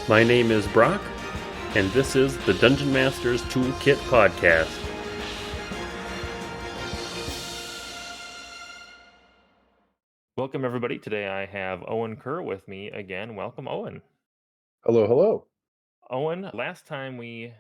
My name is Brock, and this is the Dungeon Master's Toolkit Podcast. Welcome, everybody. Today I have Owen Kerr with me again. Welcome, Owen. Hello, hello. Owen, last time we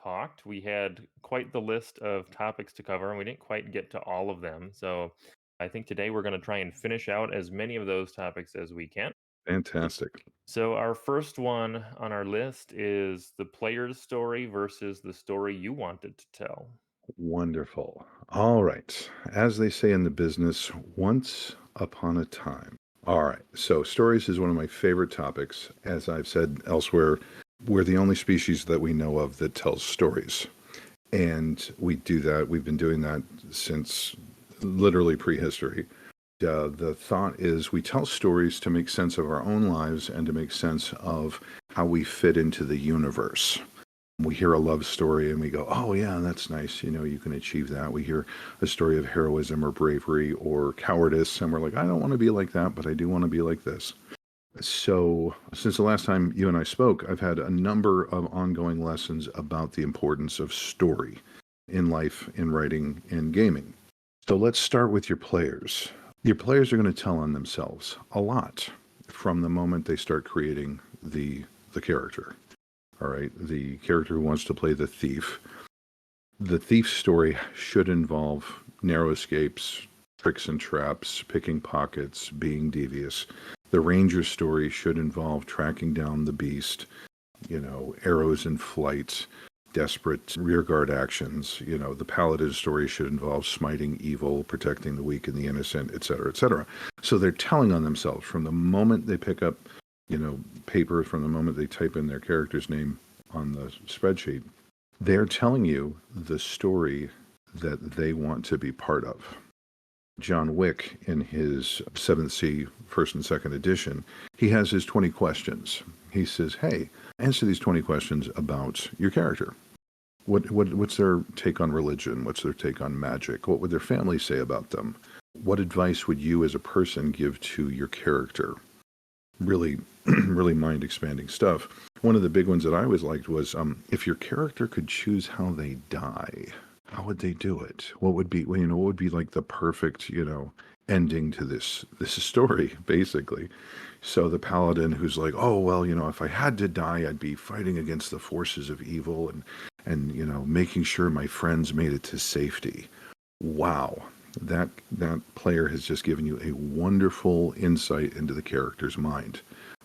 talked, we had quite the list of topics to cover, and we didn't quite get to all of them. So I think today we're going to try and finish out as many of those topics as we can. Fantastic. So our first one on our list is the player's story versus the story you wanted to tell. Wonderful. All right. As they say in the business, once upon a time. All right. So, stories is one of my favorite topics. As I've said elsewhere, we're the only species that we know of that tells stories. And we do that. We've been doing that since literally prehistory. The thought is we tell stories to make sense of our own lives and to make sense of how we fit into the universe. We hear a love story and we go, oh, yeah, that's nice. You know, you can achieve that. We hear a story of heroism or bravery or cowardice, and we're like, I don't want to be like that, but I do want to be like this. So, since the last time you and I spoke, I've had a number of ongoing lessons about the importance of story in life, in writing, in gaming. So, let's start with your players. Your players are going to tell on themselves a lot from the moment they start creating the character. All right, the character who wants to play the thief. The thief's story should involve narrow escapes, tricks and traps, picking pockets, being devious. The ranger's story should involve tracking down the beast, arrows in flight, desperate rearguard actions. The paladin's story should involve smiting evil, protecting the weak and the innocent, etc., etc. So they're telling on themselves from the moment they pick up paper, from the moment they type in their character's name on the spreadsheet. They're telling you the story that they want to be part of. John Wick, in his 7th Sea first and second edition, he has his 20 questions. He says, hey, answer these 20 questions about your character. What's their take on religion? What's their take on magic? What would their family say about them? What advice would you as a person give to your character? Really, really mind-expanding stuff. One of the big ones that I always liked was if your character could choose how they die, how would they do it? What would be, what would be like the perfect, ending to this story, basically. So the paladin who's like, oh, well, if I had to die, I'd be fighting against the forces of evil and making sure my friends made it to safety. Wow. That player has just given you a wonderful insight into the character's mind.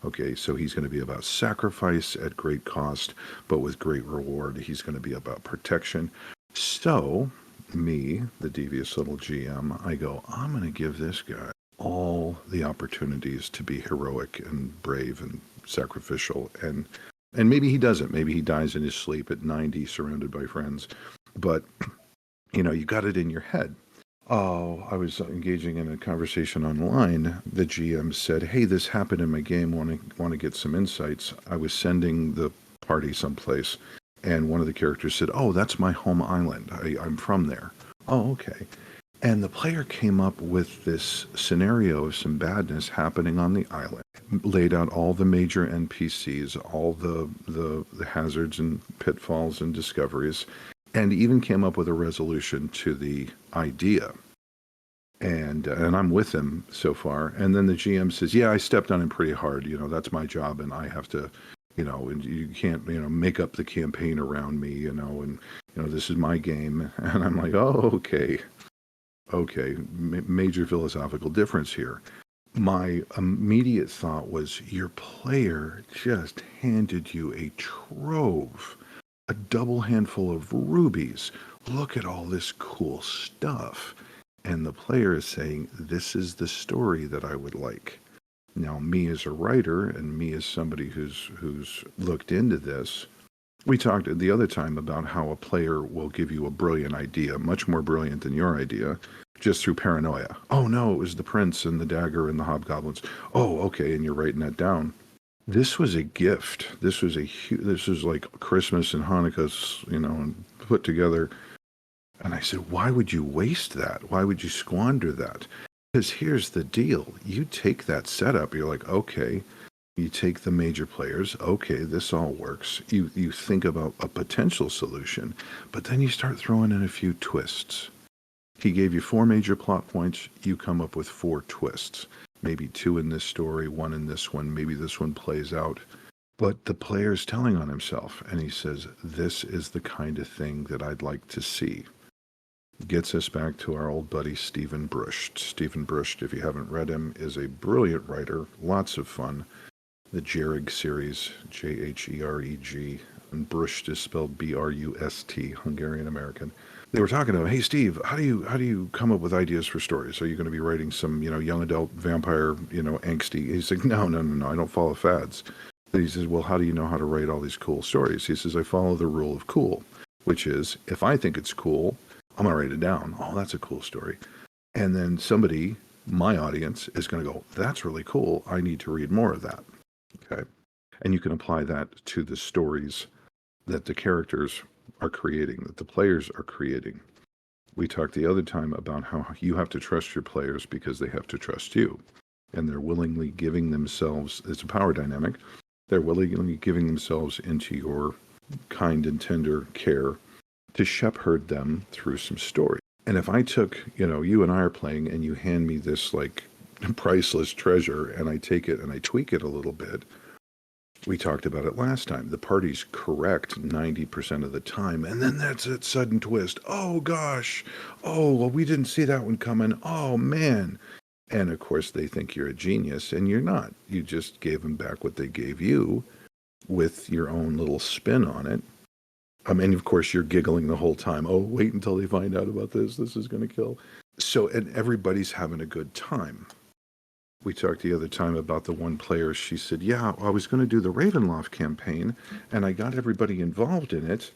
Okay, so he's going to be about sacrifice at great cost, but with great reward. He's going to be about protection. So, me, the devious little GM, I go, I'm going to give this guy all the opportunities to be heroic and brave and sacrificial. And maybe he doesn't. Maybe he dies in his sleep at 90, surrounded by friends. But, you got it in your head. Oh, I was engaging in a conversation online. The GM said, hey, this happened in my game. Want to get some insights. I was sending the party someplace, and one of the characters said, oh, that's my home island. I'm from there. Oh, okay. And the player came up with this scenario of some badness happening on the island, laid out all the major NPCs, all the hazards and pitfalls and discoveries, and even came up with a resolution to the idea. And I'm with him so far. And then the GM says, yeah, I stepped on him pretty hard. That's my job, and I have to, and you can't, make up the campaign around me, and, this is my game. And I'm like, oh, okay. Major philosophical difference here. My immediate thought was, your player just handed you a trove, a double handful of rubies. Look at all this cool stuff. And the player is saying, this is the story that I would like. Now, me as a writer and me as somebody who's looked into this, we talked the other time about how a player will give you a brilliant idea, much more brilliant than your idea, just through paranoia. Oh, no, it was the prince and the dagger and the hobgoblins. Oh, okay, and you're writing that down. This was a gift. This was like Christmas and Hanukkah, and put together. And I said, why would you waste that? Why would you squander that? Because here's the deal. You take that setup, you're like, okay, You take the major players, okay, this all works. You think about a potential solution, but then you start throwing in a few twists. He gave you 4 major plot points, you come up with 4 twists. Maybe 2 in this story, 1 in this one, maybe this one plays out. But the player's telling on himself, and he says, this is the kind of thing that I'd like to see. Gets us back to our old buddy Stephen Brusht. Stephen Brusht, if you haven't read him, is a brilliant writer, lots of fun. The Jereg series, Jhereg, and Brust is spelled Brust, Hungarian American. They were talking to him, hey Steve, how do you come up with ideas for stories? Are you going to be writing some, young adult vampire, angsty? He's like, no, I don't follow fads. And he says, well, how do you know how to write all these cool stories? He says, I follow the rule of cool, which is, if I think it's cool, I'm going to write it down. Oh, that's a cool story. And then somebody, my audience, is going to go, that's really cool. I need to read more of that. Okay. And you can apply that to the stories that the characters are creating, that the players are creating. We talked the other time about how you have to trust your players because they have to trust you. And they're willingly giving themselves, it's a power dynamic, they're willingly giving themselves into your kind and tender care to shepherd them through some story. And if I took, you and I are playing and you hand me this like priceless treasure and I take it and I tweak it a little bit, we talked about it last time. The party's correct 90% of the time. And then that's that sudden twist. Oh gosh. Oh, well, we didn't see that one coming. Oh man. And of course they think you're a genius and you're not. You just gave them back what they gave you with your own little spin on it. And of course, you're giggling the whole time. Oh, wait until they find out about this. This is going to kill. So, and everybody's having a good time. We talked the other time about the one player. She said, yeah, I was going to do the Ravenloft campaign, and I got everybody involved in it,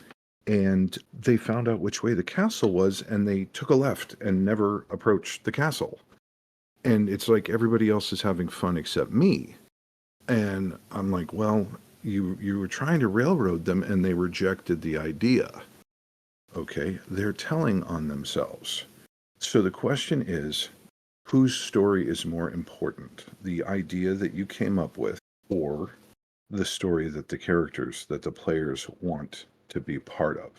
and they found out which way the castle was, and they took a left and never approached the castle. And it's like everybody else is having fun except me. And I'm like, well, you were trying to railroad them and they rejected the idea. Okay, they're telling on themselves. So the question is, whose story is more important? The idea that you came up with or the story that the characters, that the players want to be part of?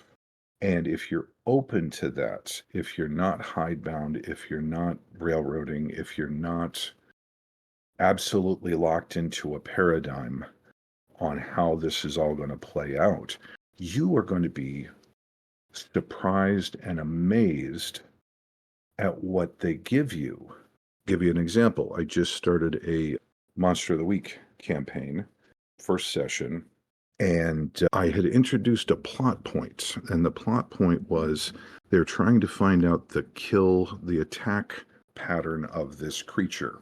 And if you're open to that, if you're not hidebound, if you're not railroading, if you're not absolutely locked into a paradigm on how this is all going to play out, you are going to be surprised and amazed at what they give you. Give you an example. I just started a Monster of the Week campaign, first session, and I had introduced a plot point, and the plot point was they're trying to find out the attack pattern of this creature.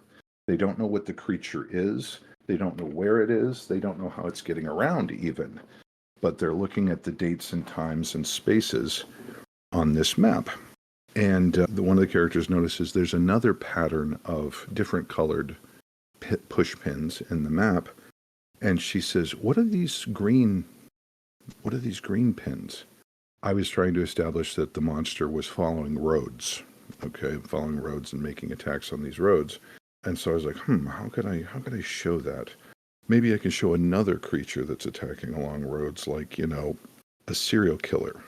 They don't know what the creature is. They don't know where it is. They don't know how it's getting around even. But they're looking at the dates and times and spaces on this map. And one of the characters notices there's another pattern of different colored push pins in the map. And she says, what are these green pins? I was trying to establish that the monster was following roads. Okay, following roads and making attacks on these roads. And so I was like, how could I show that? Maybe I can show another creature that's attacking along roads, like, a serial killer.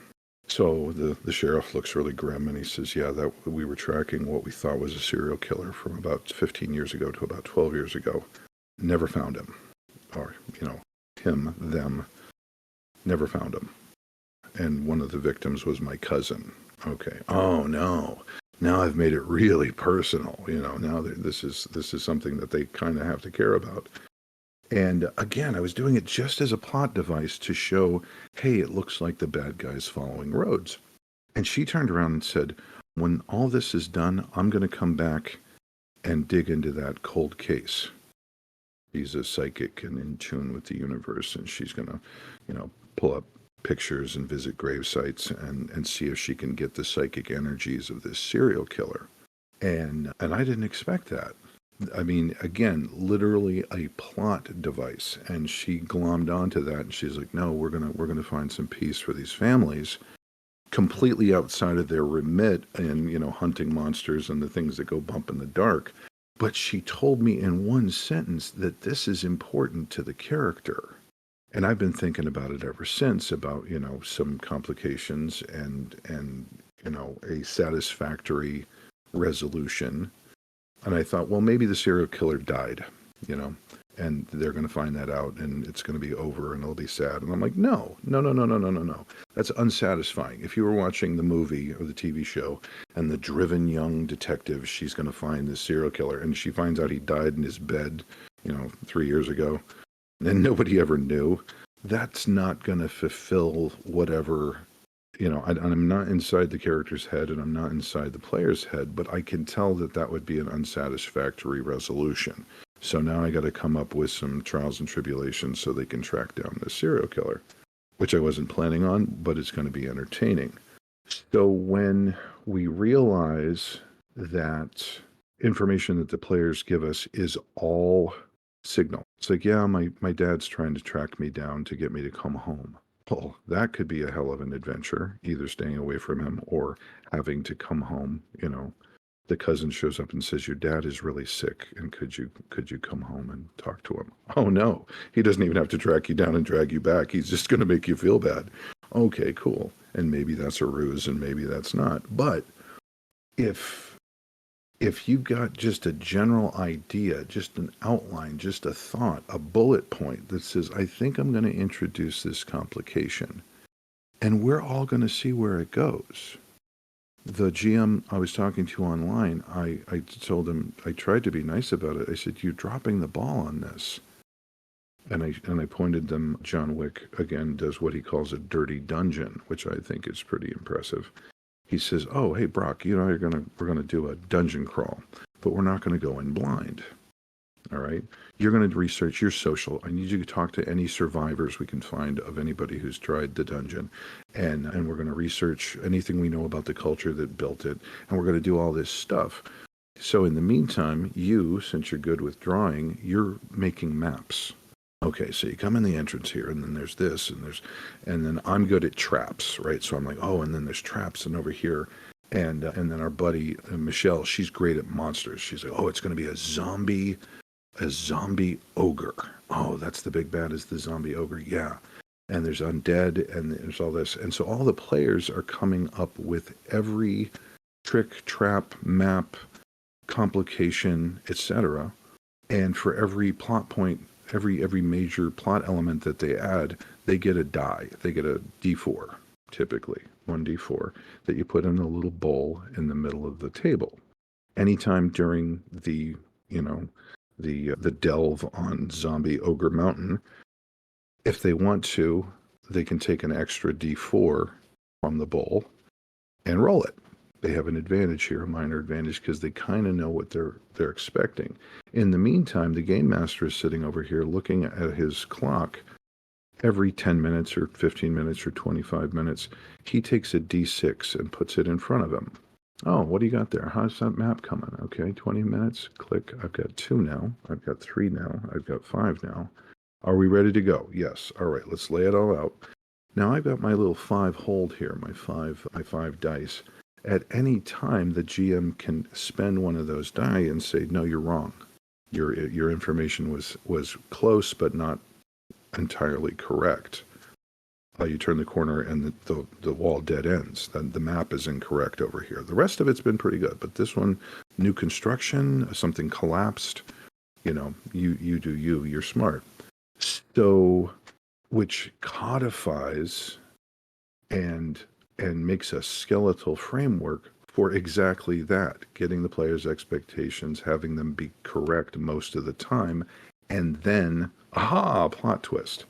So the sheriff looks really grim and he says, yeah, that we were tracking what we thought was a serial killer from about 15 years ago to about 12 years ago. Never found him. Or, him, them, never found him. And one of the victims was my cousin. Okay. Oh no. Now I've made it really personal. Now this is something that they kind of have to care about. And again, I was doing it just as a plot device to show, hey, it looks like the bad guy's following roads. And she turned around and said, when all this is done, I'm going to come back and dig into that cold case. She's a psychic and in tune with the universe, and she's going to, pull up pictures and visit grave sites and see if she can get the psychic energies of this serial killer. And I didn't expect that. I mean, again, literally a plot device. And she glommed onto that and she's like, no, we're gonna find some peace for these families, completely outside of their remit in, hunting monsters and the things that go bump in the dark. But she told me in one sentence that this is important to the character. And I've been thinking about it ever since, about, some complications and a satisfactory resolution. And I thought, well, maybe the serial killer died, you know, and they're going to find that out and it's going to be over and it'll be sad. And I'm like, no, no, no, no, no, no, no, no. That's unsatisfying. If you were watching the movie or the TV show and the driven young detective, she's going to find this serial killer and she finds out he died in his bed, 3 years ago, and nobody ever knew. That's not going to fulfill whatever, I'm not inside the character's head and I'm not inside the player's head, but I can tell that that would be an unsatisfactory resolution. So now I got to come up with some trials and tribulations so they can track down the serial killer, which I wasn't planning on, but it's going to be entertaining. So when we realize that information that the players give us is all signal, it's like, yeah, my dad's trying to track me down to get me to come home. Well, that could be a hell of an adventure, either staying away from him or having to come home. The cousin shows up and says, your dad is really sick, and could you come home and talk to him? Oh no, he doesn't even have to track you down and drag you back. He's just going to make you feel bad. Okay, cool. And maybe that's a ruse and maybe that's not. But if you got just a general idea, just an outline, just a thought, a bullet point that says, I think I'm going to introduce this complication, and we're all going to see where it goes. The GM I was talking to online, I told him, I tried to be nice about it. I said, you're dropping the ball on this. And I pointed them, John Wick, again, does what he calls a dirty dungeon, which I think is pretty impressive. He says, oh, hey, Brock, we're gonna do a dungeon crawl, but we're not gonna go in blind. All right. You're going to research your social. I need you to talk to any survivors we can find of anybody who's tried the dungeon. And we're going to research anything we know about the culture that built it. And we're going to do all this stuff. So in the meantime, since you're good with drawing, you're making maps. Okay, so you come in the entrance here, and then there's this, and then I'm good at traps, right? So I'm like, oh, and then there's traps, and over here, and then our buddy Michelle, she's great at monsters. She's like, oh, it's going to be a zombie ogre. Oh, that's the big bad, is the zombie ogre. Yeah. And there's undead and there's all this. And so all the players are coming up with every trick, trap, map, complication, etc. And for every plot point, every major plot element that they add, they get a die. They get a D4, typically, 1D4, that you put in a little bowl in the middle of the table. Anytime during the, the delve on Zombie Ogre Mountain, if they want to, they can take an extra D4 from the bowl and roll it. They have an advantage here, a minor advantage, because they kind of know what they're expecting. In the meantime, the game master is sitting over here looking at his clock. Every 10 minutes or 15 minutes or 25 minutes, he takes a D6 and puts it in front of him. Oh, what do you got there? How's that map coming? Okay, 20 minutes. Click. I've got 2 now. I've got 3 now. I've got 5 now. Are we ready to go? Yes. All right, let's lay it all out. Now I've got my little 5 hold here, my five dice. At any time, the GM can spend one of those die and say, no, you're wrong. Your information was close, but not entirely correct. You turn the corner and the wall dead ends. Then the map is incorrect over here. The rest of it's been pretty good, but this one, new construction, something collapsed. You do you. You're smart. So, which codifies and makes a skeletal framework for exactly that, getting the player's expectations, having them be correct most of the time, and then, aha, plot twist.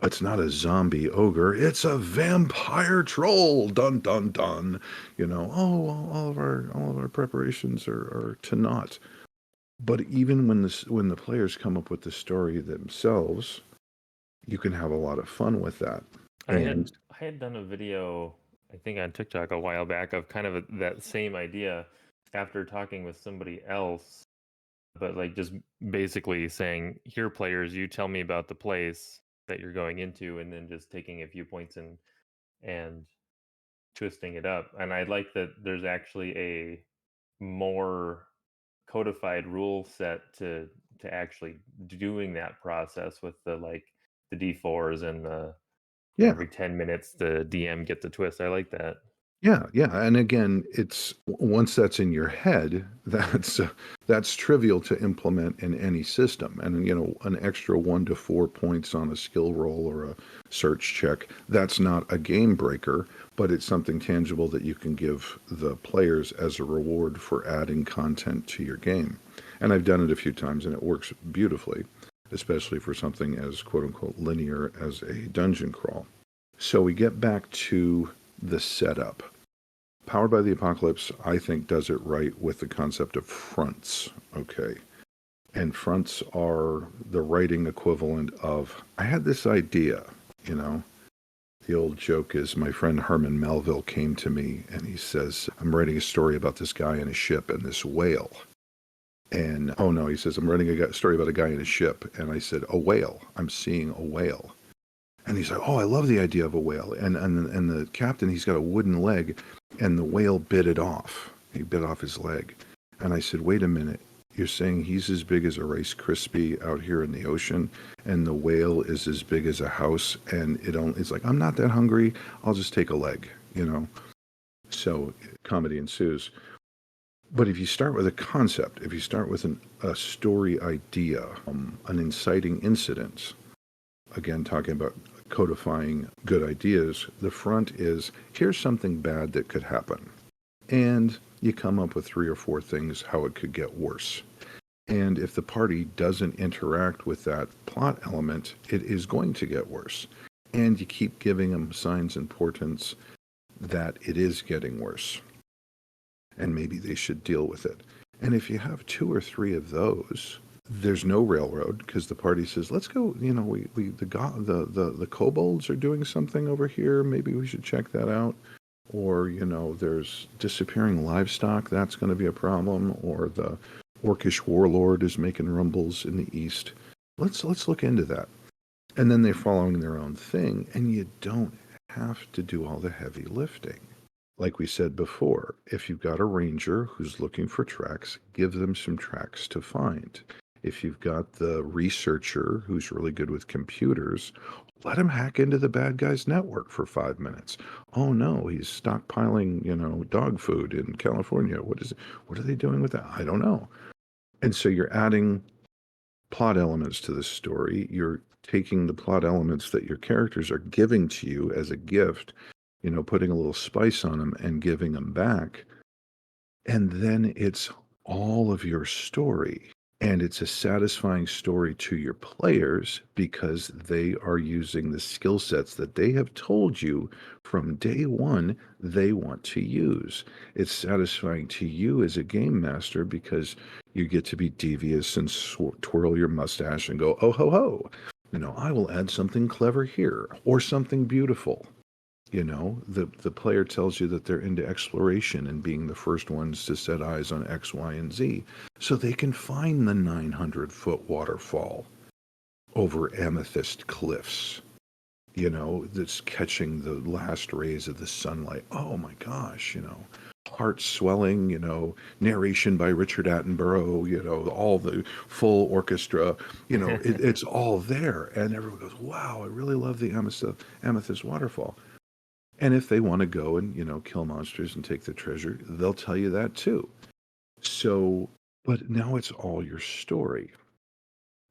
It's not a zombie ogre, it's a vampire troll. Dun dun dun. All of our preparations are to naught. But even when the players come up with the story themselves, you can have a lot of fun with that. I had done a video, I think on TikTok a while back, of kind of that same idea after talking with somebody else, but like just basically saying, here players, you tell me about the place that you're going into, and then just taking a few points and twisting it up. And I like that there's actually a more codified rule set to actually doing that process with the D4s and the Yeah. every 10 minutes the DM gets a twist. I like that. Yeah, yeah, and again, it's once that's in your head, that's trivial to implement in any system. And an extra 1 to 4 points on a skill roll or a search check, that's not a game breaker, but it's something tangible that you can give the players as a reward for adding content to your game. And I've done it a few times, and it works beautifully, especially for something as quote unquote linear as a dungeon crawl. So we get back to the setup. Powered by the Apocalypse, I think, does it right with the concept of fronts. Okay. And fronts are the writing equivalent of, I had this idea, you know. The old joke is my friend Herman Melville came to me and he says, I'm writing a story about this guy in a ship and this whale. And, oh no, he says, I'm writing a story about a guy in a ship. And I said, a whale. I'm seeing a whale. And he's like, oh, I love the idea of a whale. And the captain, he's got a wooden leg, and the whale bit it off. He bit off his leg. And I said, wait a minute. You're saying he's as big as a Rice Krispie out here in the ocean, and the whale is as big as a house, and it's like, I'm not that hungry. I'll just take a leg, So comedy ensues. But if you start with a concept, if you start with a story idea, an inciting incident, again, talking about codifying good ideas, the front is, here's something bad that could happen. And you come up with 3 or 4 things how it could get worse. And if the party doesn't interact with that plot element, it is going to get worse. And you keep giving them signs and portents that it is getting worse. And maybe they should deal with it. And if you have 2 or 3 of those, there's no railroad because the party says, let's go, the kobolds are doing something over here. Maybe we should check that out. Or, there's disappearing livestock. That's going to be a problem. Or the orcish warlord is making rumbles in the east. Let's look into that. And then they're following their own thing. And you don't have to do all the heavy lifting. Like we said before, if you've got a ranger who's looking for tracks, give them some tracks to find. If you've got the researcher who's really good with computers, let him hack into the bad guy's network for 5 minutes. Oh no, he's stockpiling, dog food in California. What are they doing with that? I don't know. And so you're adding plot elements to the story. You're taking the plot elements that your characters are giving to you as a gift, putting a little spice on them and giving them back. And then it's all of your story. And it's a satisfying story to your players because they are using the skill sets that they have told you from day one they want to use. It's satisfying to you as a game master because you get to be devious and twirl your mustache and go, oh, ho, ho. I will add something clever here or something beautiful. The player tells you that they're into exploration and being the first ones to set eyes on X, Y, and Z, so they can find the 900-foot waterfall over amethyst cliffs, that's catching the last rays of the sunlight. Oh my gosh, heart swelling, narration by Richard Attenborough, all the full orchestra, it's all there. And everyone goes, wow, I really love the amethyst waterfall. And if they want to go and, kill monsters and take the treasure, they'll tell you that too. So, but now it's all your story.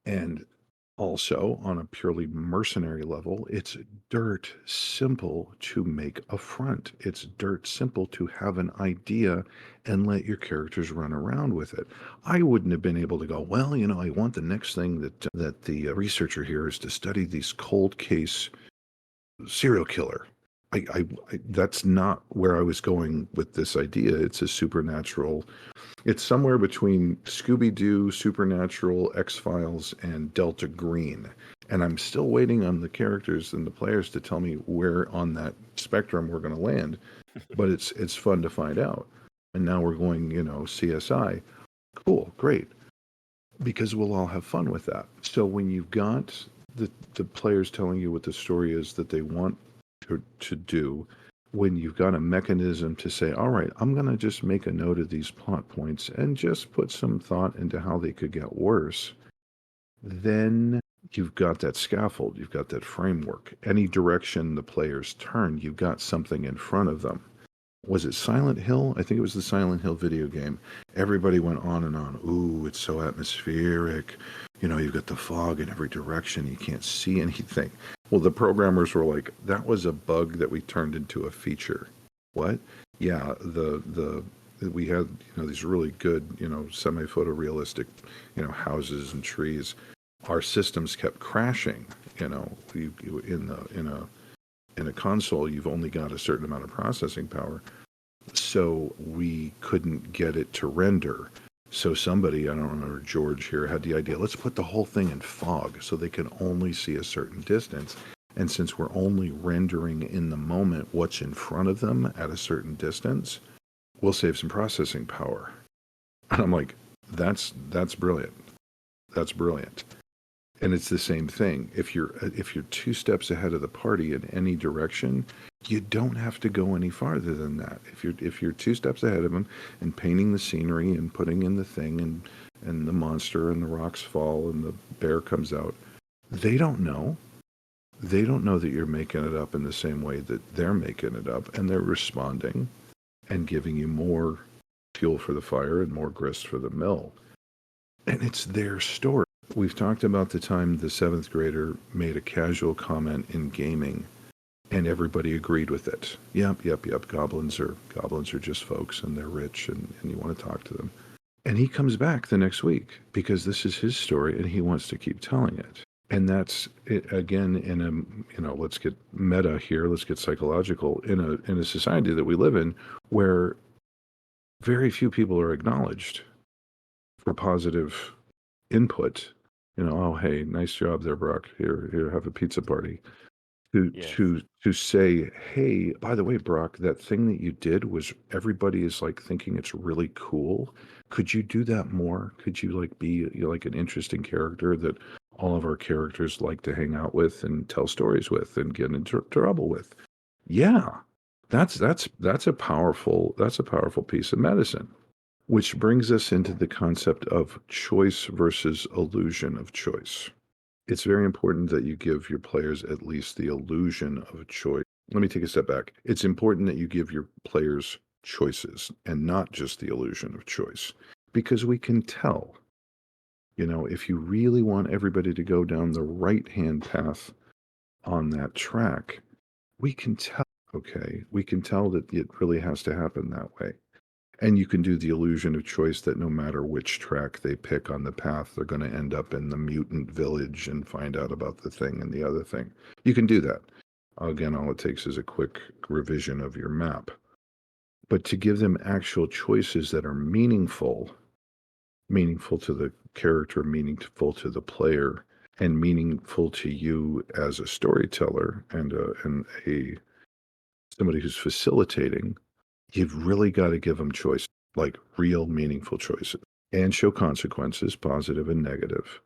And also, on a purely mercenary level, it's dirt simple to make a front. It's dirt simple to have an idea and let your characters run around with it. I wouldn't have been able to go, well, I want the next thing that the researcher here is to study these cold case serial killer. I that's not where I was going with this idea. It's a supernatural. It's somewhere between Scooby-Doo, Supernatural, X-Files, and Delta Green. And I'm still waiting on the characters and the players to tell me where on that spectrum we're going to land. But it's fun to find out. And now we're going, CSI. Cool, great. Because we'll all have fun with that. So when you've got the players telling you what the story is that they want to do, when you've got a mechanism to say, all right, I'm going to just make a note of these plot points and just put some thought into how they could get worse, then you've got that scaffold, you've got that framework. Any direction the players turn, you've got something in front of them. Was it Silent Hill? I think it was the Silent Hill video game. Everybody went on and on. Ooh, it's so atmospheric. You know, you've got the fog in every direction. You can't see anything. Well, the programmers were like, that was a bug that we turned into a feature. What? Yeah, the we had, these really good, semi-photorealistic, houses and trees. Our systems kept crashing. In a console, you've only got a certain amount of processing power. So we couldn't get it to render. So somebody, I don't remember, George here, had the idea, let's put the whole thing in fog so they can only see a certain distance. And since we're only rendering in the moment what's in front of them at a certain distance, we'll save some processing power. And I'm like, that's brilliant. That's brilliant. And it's the same thing. If you're 2 steps ahead of the party in any direction, you don't have to go any farther than that. If you're 2 steps ahead of them and painting the scenery and putting in the thing and the monster and the rocks fall and the bear comes out, they don't know. They don't know that you're making it up in the same way that they're making it up, and they're responding and giving you more fuel for the fire and more grist for the mill. And it's their story. We've talked about the time the 7th grader made a casual comment in gaming, and everybody agreed with it. Yep. Goblins are just folks, and they're rich, and you want to talk to them. And he comes back the next week because this is his story, and he wants to keep telling it. And that's it, again, in a, let's get meta here, let's get psychological, in a society that we live in where very few people are acknowledged for positive input. Oh, hey, nice job there, Brock. Here, have a pizza party. Yes. To say, hey, by the way, Brock, that thing that you did was, everybody is like thinking it's really cool. Could you do that more? Could you like be like an interesting character that all of our characters like to hang out with and tell stories with and get into trouble with? Yeah, that's a powerful piece of medicine. Which brings us into the concept of choice versus illusion of choice. It's very important that you give your players at least the illusion of choice. Let me take a step back. It's important that you give your players choices and not just the illusion of choice, because we can tell, if you really want everybody to go down the right-hand path on that track, we can tell, okay? We can tell that it really has to happen that way. And you can do the illusion of choice that no matter which track they pick on the path, they're going to end up in the mutant village and find out about the thing and the other thing. You can do that. Again, all it takes is a quick revision of your map. But to give them actual choices that are meaningful to the character, meaningful to the player, and meaningful to you as a storyteller and a somebody who's facilitating, you've really got to give them choice, like real meaningful choices, and show consequences, positive and negative.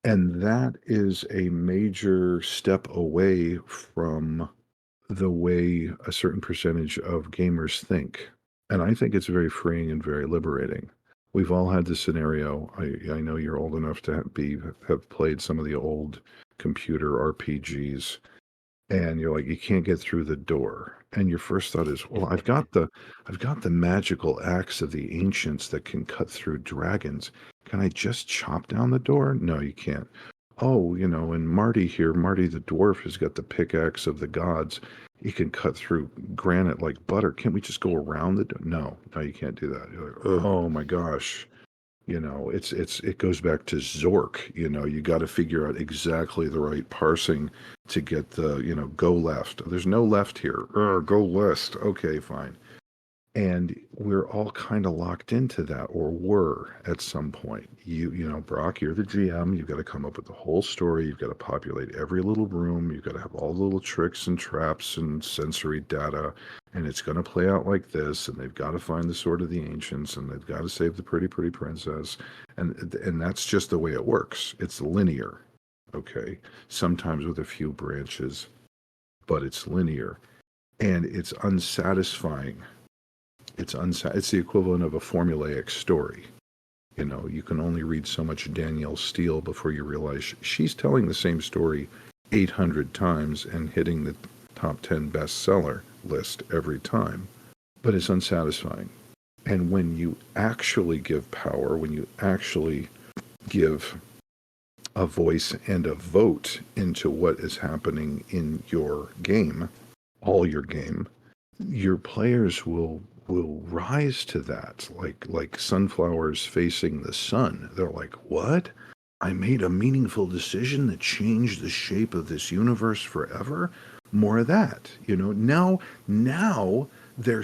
And that is a major step away from the way a certain percentage of gamers think. And I think it's very freeing and very liberating. We've all had the scenario. I know you're old enough to have played some of the old computer RPGs, and you're like, you can't get through the door, and your first thought is, well, I've got the magical axe of the ancients that can cut through dragons. Can I just chop down the door? No, you can't. Oh, and Marty here, Marty the dwarf, has got the pickaxe of the gods. He can cut through granite like butter. Can't we just go around the door? No, you can't do that. You're like, oh my gosh. It goes back to Zork. You got to figure out exactly the right parsing to get the, go left. There's no left here. Go left. Okay, fine. And we're all kind of locked into that, or were at some point. Brock, you're the GM. You've got to come up with the whole story. You've got to populate every little room. You've got to have all the little tricks and traps and sensory data. And it's going to play out like this. And they've got to find the sword of the ancients. And they've got to save the pretty, pretty princess. And that's just the way it works. It's linear. Okay. Sometimes with a few branches, but it's linear. and it's unsatisfying. It's the equivalent of a formulaic story. You know, you can only read so much Danielle Steele before you realize she's telling the same story 800 times and hitting the top 10 bestseller list every time, but it's unsatisfying. And when you actually give power, when you actually give a voice and a vote into what is happening in your game, all your game, your players will rise to that like sunflowers facing the sun. They're like, "What? I made a meaningful decision that changed the shape of this universe forever." More of that, you know. Now they're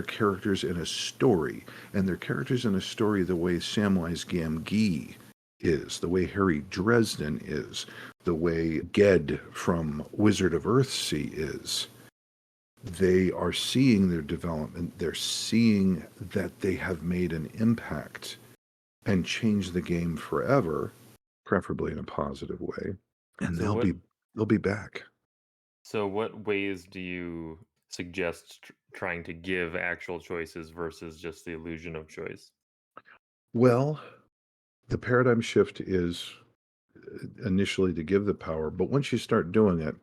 characters in a story, and they're characters in a story the way Samwise Gamgee is, the way Harry Dresden is, the way Ged from Wizard of Earthsea is. They are seeing their development. They're seeing that they have made an impact and changed the game forever, preferably in a positive way. And So what they'll be back. so what ways do you suggest trying to give actual choices versus just the illusion of choice? Well, the paradigm shift is initially to give the power, but once you start doing it,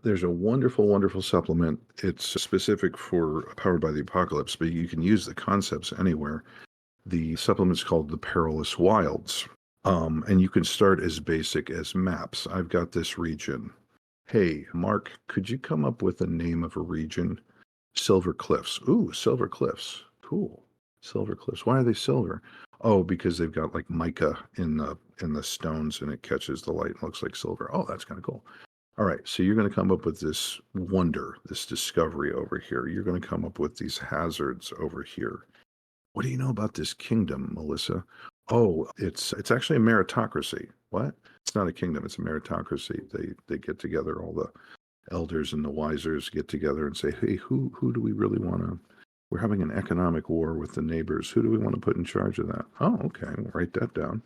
there's a wonderful, wonderful supplement. It's specific for Powered by the Apocalypse, but you can use the concepts anywhere. The supplement's called The Perilous Wilds. And you can start as basic as maps. I've got this region. Hey, Mark, could you come up with a name of a region? Silver Cliffs. Ooh, Silver Cliffs. Cool. Silver Cliffs. Why are they silver? Oh, because they've got like mica in the stones and it catches the light and looks like silver. Oh, that's kind of cool. All right, so you're going to come up with this wonder, this discovery over here. You're going to come up with these hazards over here. What do you know about this kingdom, Melissa? Oh, it's actually a meritocracy. What? It's not a kingdom, it's a meritocracy. They get together, all the elders and the wisers get together and say, "Hey, who do we really want to we're having an economic war with the neighbors. Who do we want to put in charge of that?" Oh, okay, we'll write that down.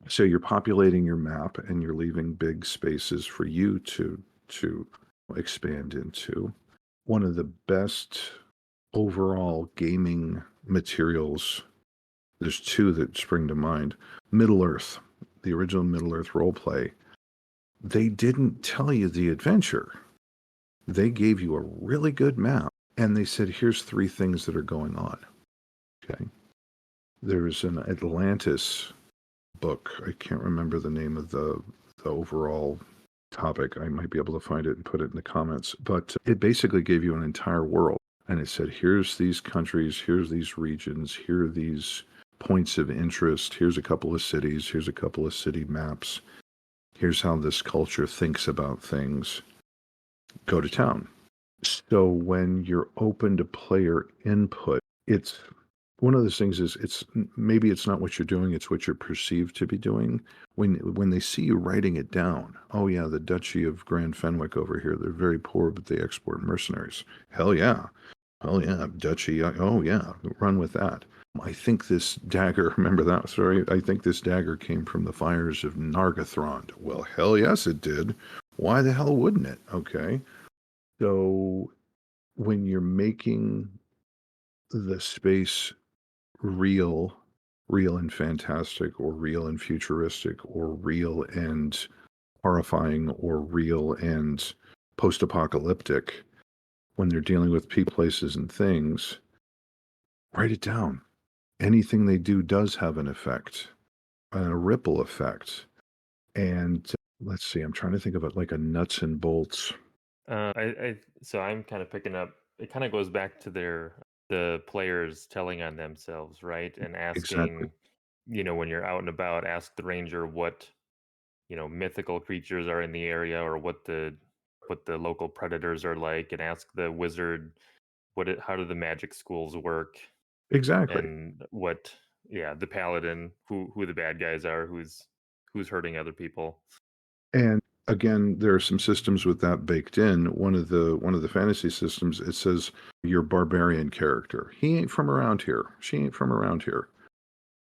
So you're populating your map and you're leaving big spaces for you to expand into. One of the best overall gaming materials, there's two that spring to mind. Middle Earth, the original Middle Earth roleplay. They didn't tell you the adventure. They gave you a really good map and they said, here's three things that are going on. Okay. There's an Atlantis book. I can't remember the name of the overall topic. I might be able to find it and put it in the comments. But it basically gave you an entire world. And it said, here's these countries, here's these regions, here are these points of interest, here's a couple of cities, here's a couple of city maps, here's how this culture thinks about things. Go to town. So when you're open to player input, it's one of those things is maybe it's not what you're doing, it's what you're perceived to be doing. When they see you writing it down, oh yeah, the Duchy of Grand Fenwick over here, they're very poor, but they export mercenaries. Hell yeah. Oh yeah, Duchy. Oh yeah, run with that. I think this dagger, remember that story? I think this dagger came from the fires of Nargothrond. Well, hell yes, it did. Why the hell wouldn't it? Okay. So when you're making the space real, real and fantastic, or real and futuristic, or real and horrifying, or real and post apocalyptic, when they're dealing with people, places, and things, write it down. Anything they do does have an effect, a ripple effect. And let's see, I'm trying to think of it like a nuts and bolts. So I'm kind of picking up. It kind of goes back to the players telling on themselves, right? And Exactly. asking, when you're out and about, ask the ranger what mythical creatures are in the area or what the local predators are like, and ask the wizard how do the magic schools work, Exactly. and the paladin, who the bad guys are, who's hurting other people. And again, there are some systems with that baked in. One of the fantasy systems, it says your barbarian character. He ain't from around here. She ain't from around here.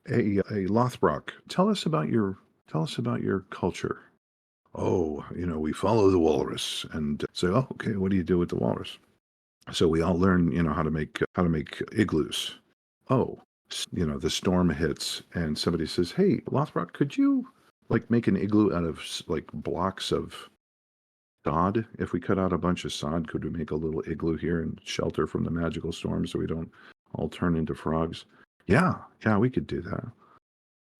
A Lothbrok. Tell us about your culture. Oh, we follow the walrus and say, oh, okay, what do you do with the walrus? So we all learn, how to make igloos. Oh, the storm hits and somebody says, "Hey, Lothbrok, could you like make an igloo out of like blocks of sod? If we cut out a bunch of sod, could we make a little igloo here and shelter from the magical storm so we don't all turn into frogs?" Yeah, yeah, we could do that.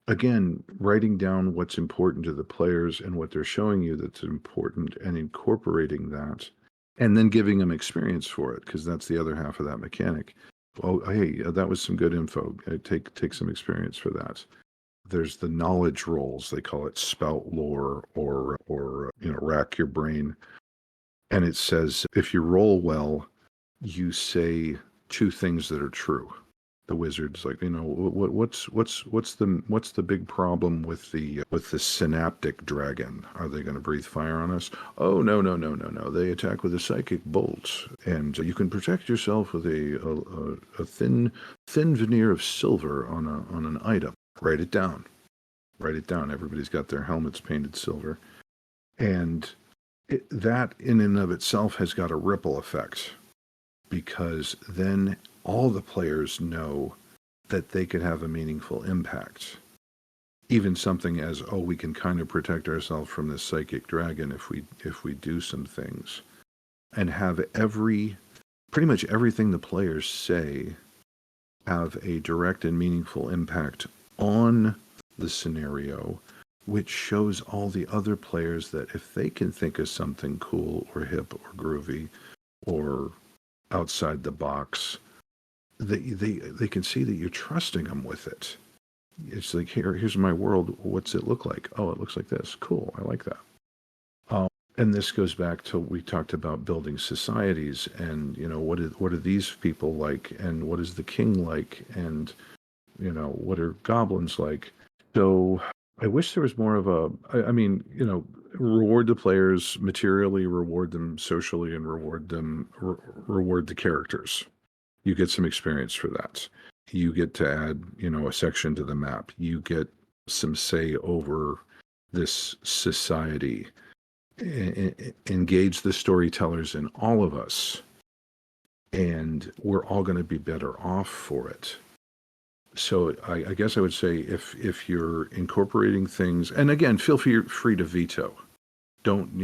Again, writing down what's important to the players and what they're showing you that's important and incorporating that and then giving them experience for it because that's the other half of that mechanic. Oh, hey, that was some good info. Take some experience for that. There's the knowledge rolls. They call it spout lore or rack your brain. And it says if you roll well, you say two things that are true. The wizard's like, what's the big problem with the synaptic dragon? Are they going to breathe fire on us? Oh, no, no, no, no, no. They attack with a psychic bolt, and you can protect yourself with a thin veneer of silver on an item. Write it down. Write it down. Everybody's got their helmets painted silver, and that in and of itself has got a ripple effect because then all the players know that they could have a meaningful impact. Even something as, oh, we can kind of protect ourselves from this psychic dragon if we do some things. And have pretty much everything the players say have a direct and meaningful impact on the scenario, which shows all the other players that if they can think of something cool or hip or groovy or outside the box, they can see that you're trusting them with it. It's like, here's my world. What's it look like? Oh, it looks like this. Cool. I like that. Um, and this goes back to we talked about building societies and, what are these people like? And what is the king like? And, what are goblins like? So I wish there was more of I mean, reward the players materially, reward them socially, and reward the characters. You get some experience for that. You get to add, a section to the map. You get some say over this society. Engage the storytellers in all of us, and we're all going to be better off for it. So I guess I would say if you're incorporating things, and again, feel free to veto. Don't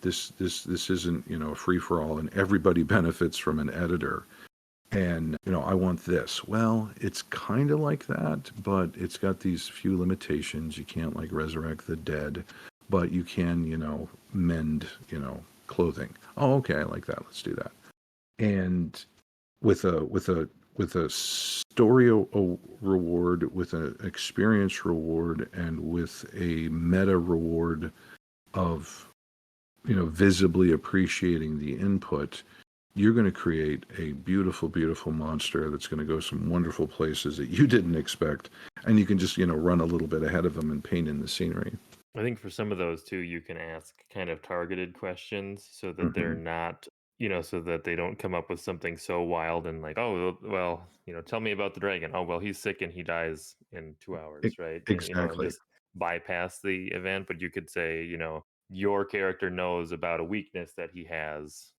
this isn't a free for all, and everybody benefits from an editor. And I want this. Well, it's kind of like that, but it's got these few limitations. You can't like resurrect the dead, but you can mend clothing. Oh, okay, I like that. Let's do that. And with a story reward, with an experience reward, and with a meta reward of visibly appreciating the input, you're going to create a beautiful, beautiful monster that's going to go some wonderful places that you didn't expect. And you can just, run a little bit ahead of them and paint in the scenery. I think for some of those too, you can ask kind of targeted questions so that they're Mm-hmm. not, so that they don't come up with something so wild and like, oh, well, tell me about the dragon. Oh, well, he's sick and he dies in 2 hours, right? And Exactly. just bypass the event. But you could say, your character knows about a weakness that he has.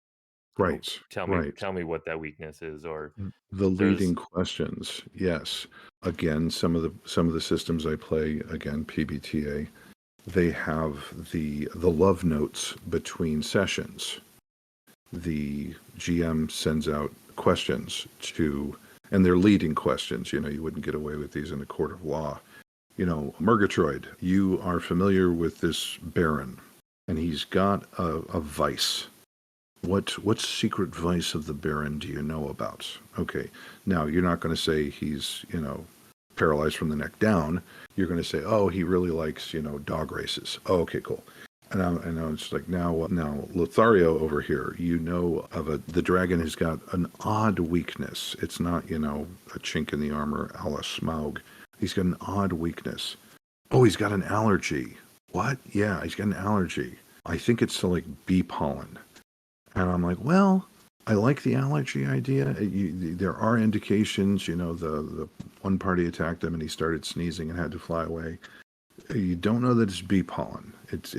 So Right. tell me, Right. tell me what that weakness is. Or The there's leading questions. Yes. Again, some of the systems I play, again, PBTA, they have the love notes between sessions. The GM sends out questions and they're leading questions. You wouldn't get away with these in a court of law. Murgatroyd, you are familiar with this baron, and he's got a vice. What secret vice of the baron do you know about? Okay, now you're not going to say he's paralyzed from the neck down. You're going to say, oh, he really likes dog races. Oh, okay, cool. And now it's like now Lothario over here. The dragon has got an odd weakness. It's not a chink in the armor a la Smaug. He's got an odd weakness. Oh, he's got an allergy. What? Yeah, he's got an allergy. I think it's to like bee pollen. And I'm like, well, I like the allergy idea. There are indications, the one party attacked him and he started sneezing and had to fly away. You don't know that it's bee pollen. It's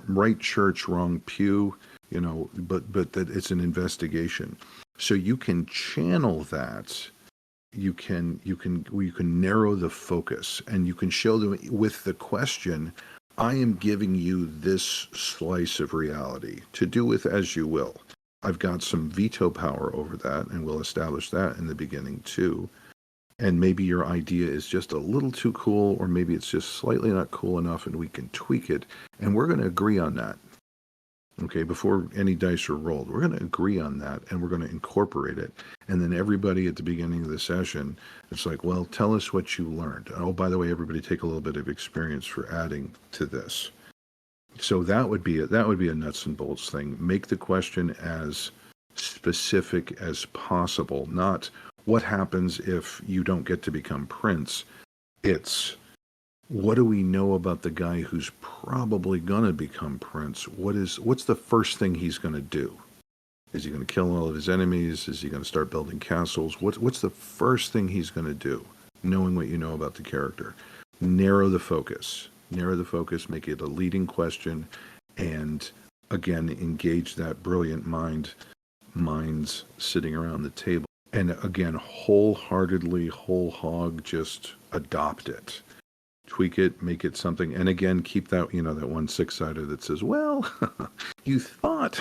right church, wrong pew. But that it's an investigation. So you can channel that. You can narrow the focus, and you can show them with the question, I am giving you this slice of reality to do with as you will. I've got some veto power over that, and we'll establish that in the beginning too. And maybe your idea is just a little too cool, or maybe it's just slightly not cool enough, and we can tweak it, and we're going to agree on that. Okay, before any dice are rolled, we're going to agree on that, and we're going to incorporate it. And then everybody at the beginning of the session, it's like, well, tell us what you learned. Oh, by the way, everybody take a little bit of experience for adding to this. So that would be a nuts and bolts thing. Make the question as specific as possible, not what happens if you don't get to become prince. It's what do we know about the guy who's probably going to become prince? What's the first thing he's going to do? Is he going to kill all of his enemies? Is he going to start building castles? What's the first thing he's going to do? Knowing what you know about the character. Narrow the focus. Narrow the focus, make it a leading question, and again, engage that brilliant minds sitting around the table. And again, wholeheartedly, whole hog, just adopt it. Tweak it, make it something, and again, keep that, that one six-sider that says, well, you thought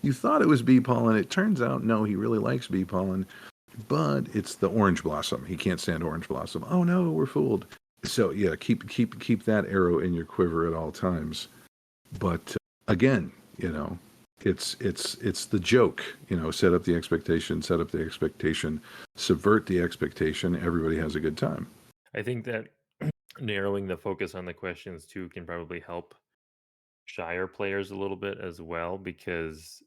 it was bee pollen. It turns out, no, he really likes bee pollen, but it's the orange blossom. He can't stand orange blossom. Oh no, we're fooled. So yeah, keep that arrow in your quiver at all times. But again, it's the joke. Set up the expectation, subvert the expectation. Everybody has a good time. I think that narrowing the focus on the questions too can probably help shyer players a little bit as well, because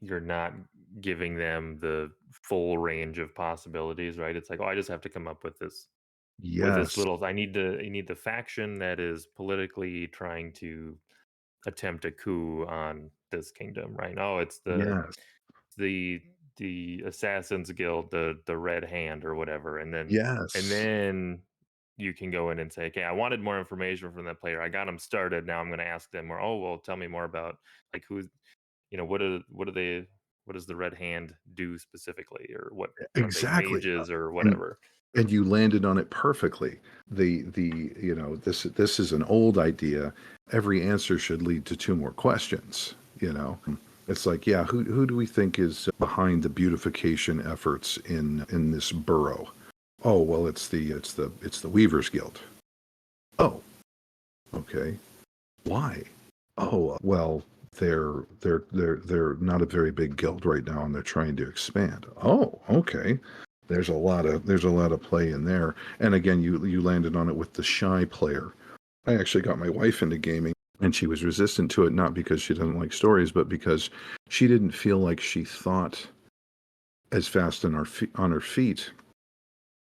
you're not giving them the full range of possibilities, right? It's like, oh, I just have to come up with this Yes, little, I need the faction that is politically trying to attempt a coup on this kingdom, right? Oh, it's yes, the the Assassins Guild, the Red Hand or whatever, and yes. then you can go in and say, okay, I wanted more information from that player. I got them started. Now I'm going to ask them more. Oh, well, tell me more about like who's, what does the Red Hand do specifically, or what are they, Exactly. mages or And whatever? and you landed on it perfectly. This is an old idea. Every answer should lead to two more questions. It's like, yeah, who do we think is behind the beautification efforts in this borough? Oh, well, it's the Weavers Guild. Oh, okay. Why? Oh, well, they're not a very big guild right now, and they're trying to expand. Oh, okay. There's a lot of play in there. And again, you landed on it with the shy player. I actually got my wife into gaming, and she was resistant to it, not because she doesn't like stories, but because she didn't feel like she thought as fast on her feet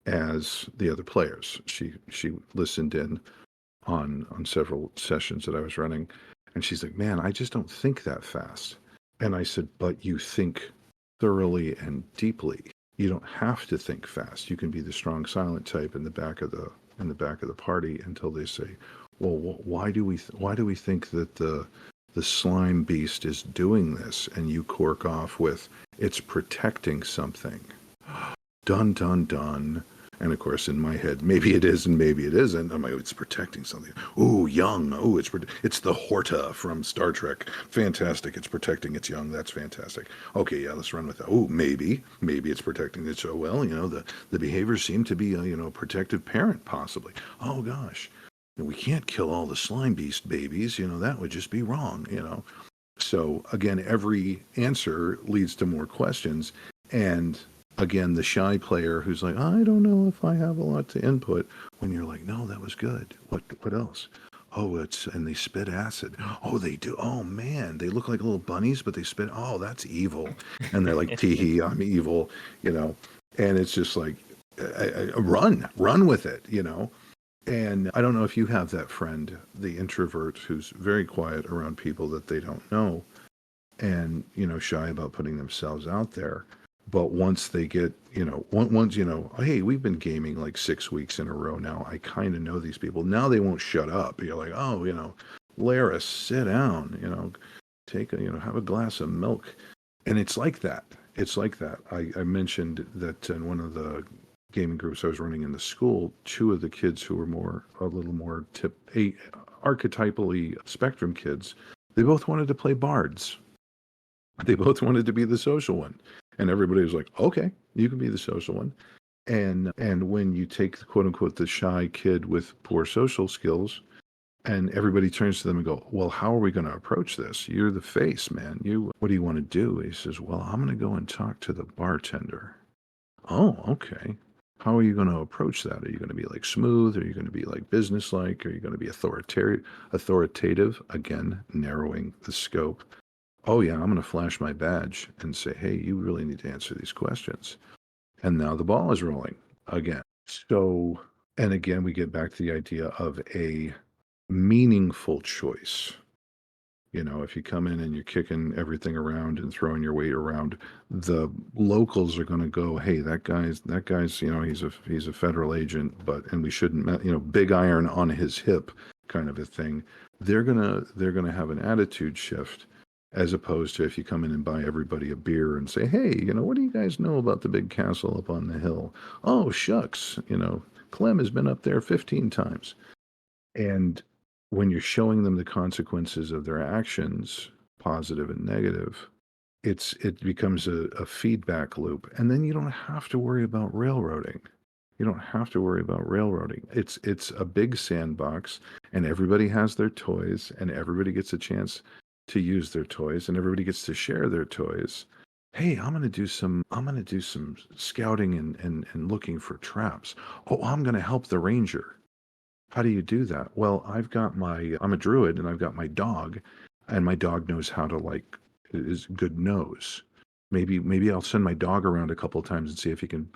as the other players. She listened in on several sessions that I was running, and she's like, "Man, I just don't think that fast." And I said, "But you think thoroughly and deeply. You don't have to think fast. You can be the strong silent type in the back of the party until they say, "Well, why do we think that the slime beast is doing this?" And you cork off with, "It's protecting something." Dun dun dun. And of course, in my head, maybe it is and maybe it isn't. I'm like, it's protecting something. Ooh, young. Ooh, it's the Horta from Star Trek. Fantastic. It's protecting its young. That's fantastic. Okay, yeah, let's run with that. Ooh, maybe it's protecting its. Oh well, the behaviors seem to be a protective parent possibly. Oh gosh, we can't kill all the slime beast babies. That would just be wrong. So again, every answer leads to more questions, and again, the shy player who's like, I don't know if I have a lot to input. When you're like, no, that was good. What else? Oh, and they spit acid. Oh, they do. Oh man, they look like little bunnies, but they spit. Oh, that's evil. And they're like, tee I'm evil. And it's just like, run with it. And I don't know if you have that friend, the introvert who's very quiet around people that they don't know, and shy about putting themselves out there. But once they get, once hey, we've been gaming like 6 weeks in a row now, I kind of know these people now. They won't shut up. You're like, oh, Laris, sit down, take have a glass of milk. And it's like that. It's like that. I mentioned that in one of the gaming groups I was running in the school, two of the kids who were a little more archetypally spectrum kids, they both wanted to play bards. They both wanted to be the social one. And everybody was like, okay, you can be the social one. And when you take quote unquote the shy kid with poor social skills, and everybody turns to them and go, well, how are we going to approach this? You're the face, man. What do you want to do? He says, well, I'm going to go and talk to the bartender. Oh, okay. How are you going to approach that? Are you going to be like smooth? Are you going to be like businesslike? Are you going to be authoritative? Again, narrowing the scope. Oh yeah, I'm going to flash my badge and say, hey, you really need to answer these questions. And now the ball is rolling again. So, and again, we get back to the idea of a meaningful choice. You know, if you come in and you're kicking everything around and throwing your weight around, the locals are going to go, "Hey, that guy's, you know, he's a federal agent, and we shouldn't, you know, big iron on his hip, kind of a thing." They're gonna have an attitude shift, as opposed to if you come in and buy everybody a beer and say, "Hey, you know, what do you guys know about the big castle up on the hill?" "Oh, shucks, you know, Clem has been up there 15 times." And when you're showing them the consequences of their actions, positive and negative, it becomes a feedback loop. And then you don't have to worry about railroading. You don't have to worry about railroading. It's a big sandbox, and everybody has their toys, and everybody gets a chance to use their toys, and everybody gets to share their toys. Hey, I'm gonna do some scouting and looking for traps. Oh, I'm gonna help the ranger. How do you do that? Well, I'm a druid and I've got my dog, and my dog knows how to like is good nose. Maybe I'll send my dog around a couple of times and see if he can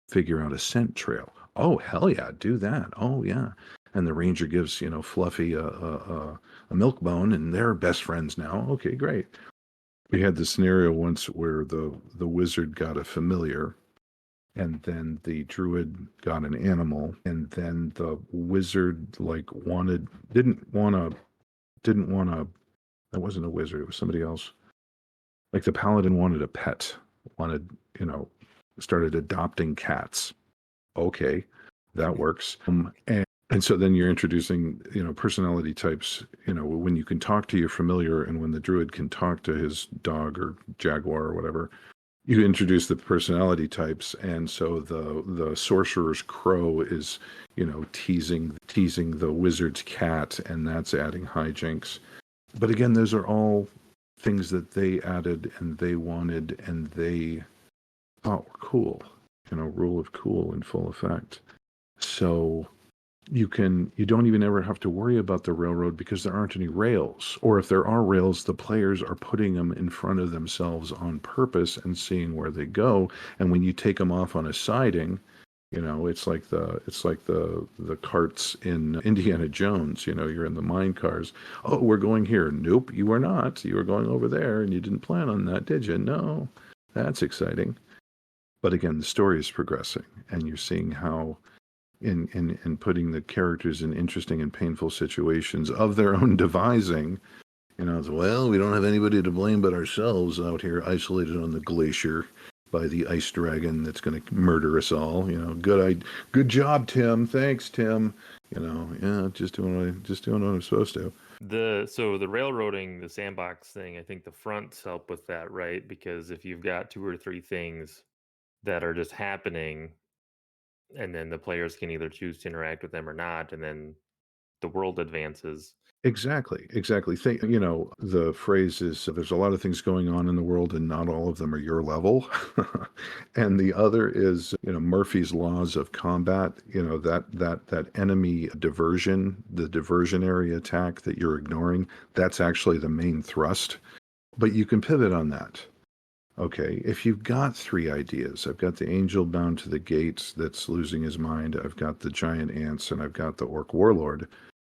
figure out a scent trail. Oh, hell yeah, do that. Oh yeah. And the ranger gives, you know, Fluffy a milk bone, and they're best friends now. Okay, great. We had the scenario once where the wizard got a familiar, and then the druid got an animal, and then the wizard like wanted didn't want to that wasn't a wizard, it was somebody else. Like the paladin wanted a pet, wanted, you know, started adopting cats. Okay, that works. And so then you're introducing, you know, personality types, you know, when you can talk to your familiar and when the druid can talk to his dog or jaguar or whatever, you introduce the personality types. And so the sorcerer's crow is, you know, teasing the wizard's cat, and that's adding hijinks. But again, those are all things that they added and they wanted and they thought were cool. You know, rule of cool in full effect. So you don't even ever have to worry about the railroad because there aren't any rails. Or if there are rails, the players are putting them in front of themselves on purpose and seeing where they go. And when you take them off on a siding, you know, it's like the carts in Indiana Jones. You know, you're in the mine cars. Oh, we're going here. Nope, you are not. You were going over there, and you didn't plan on that, did you? No, that's exciting. But again, the story is progressing, and you're seeing how in putting the characters in interesting and painful situations of their own devising. You know, it's, well, we don't have anybody to blame but ourselves out here isolated on the glacier by the ice dragon that's going to murder us all. You know, good job, Tim. Thanks, Tim. You know, yeah, just doing what I'm supposed to. The railroading, the sandbox thing, I think the fronts help with that, right? Because if you've got two or three things that are just happening, and then the players can either choose to interact with them or not, and then the world advances. Exactly, exactly. You know, the phrase is there's a lot of things going on in the world and not all of them are your level. And the other is, you know, Murphy's laws of combat, you know, that enemy diversion, the diversionary attack that you're ignoring, that's actually the main thrust. But you can pivot on that. Okay, if you've got three ideas, I've got the angel bound to the gates that's losing his mind, I've got the giant ants, and I've got the orc warlord.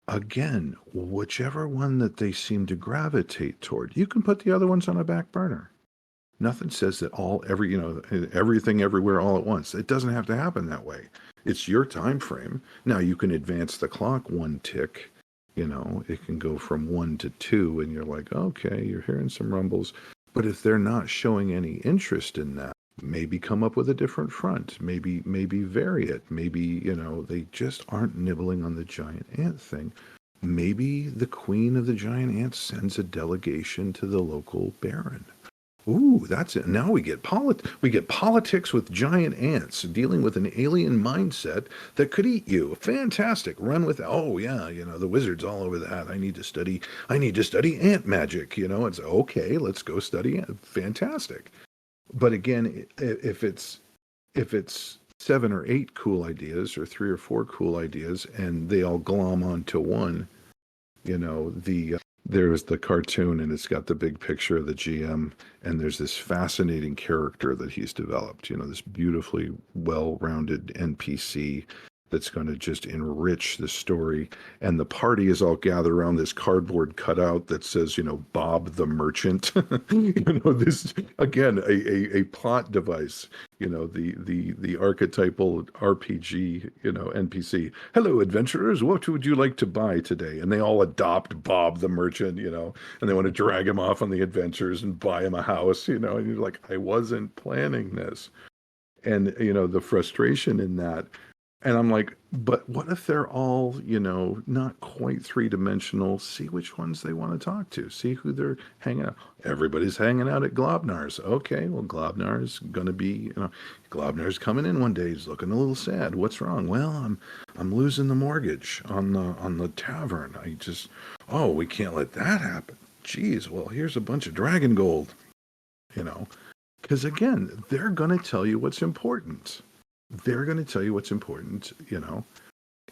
Again, whichever one that they seem to gravitate toward, you can put the other ones on a back burner. Nothing says that everything everywhere all at once. It doesn't have to happen that way. It's your time frame. Now you can advance the clock one tick. You know, it can go from 1 to 2, and you're like, okay, you're hearing some rumbles. But if they're not showing any interest in that, maybe come up with a different front. Maybe vary it. Maybe, they just aren't nibbling on the giant ant thing. Maybe the queen of the giant ants sends a delegation to the local baron. Ooh, that's it. Now we get politics with giant ants dealing with an alien mindset that could eat you. Fantastic. Run with oh yeah, the wizard's all over that. I need to study ant magic, It's okay, let's go study ant. Fantastic. But again, if it's 7 or 8 cool ideas or 3 or 4 cool ideas and they all glom onto one, there's the cartoon and it's got the big picture of the GM and there's this fascinating character that he's developed, this beautifully well-rounded NPC that's going to just enrich the story. And the party is all gathered around this cardboard cutout that says, Bob the Merchant. This again a plot device. The archetypal RPG, NPC. Hello, adventurers. What would you like to buy today? And they all adopt Bob the Merchant, and they want to drag him off on the adventures and buy him a house, and you're like, I wasn't planning this. And the frustration in that, and I'm like, but what if they're all, not quite 3-dimensional? See which ones they want to talk to. See who they're hanging out. Everybody's hanging out at Globnar's. Okay, well, Globnar's gonna be, Globnar's coming in one day. He's looking a little sad. What's wrong? Well, I'm losing the mortgage on the tavern. Oh, we can't let that happen. Geez, well, here's a bunch of dragon gold. Because again, they're gonna tell you what's important. They're going to tell you what's important,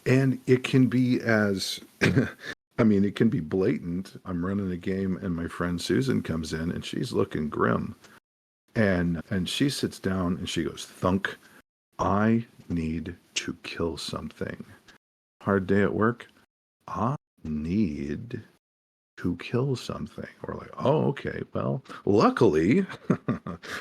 and it can be as, it can be blatant. I'm running a game and my friend Susan comes in and she's looking grim and she sits down and she goes, thunk, I need to kill something. Hard day at work. I need to kill something. We're like, oh, okay. Well, luckily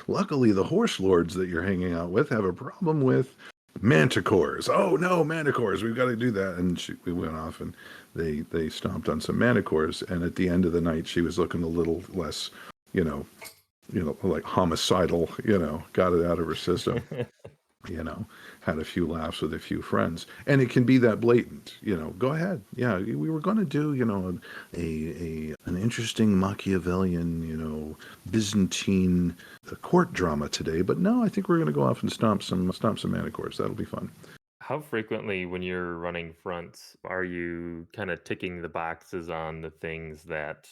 the horse lords that you're hanging out with have a problem with manticores. Oh no, manticores! We've got to do that. And we went off and they stomped on some manticores. And at the end of the night, she was looking a little less, like homicidal. Got it out of her system. Had a few laughs with a few friends. And it can be that blatant, go ahead. Yeah, we were going to do, an interesting Machiavellian, Byzantine court drama today, but no, I think we're going to go off and stomp some manticores. That'll be fun. How frequently, when you're running fronts, are you kind of ticking the boxes on the things that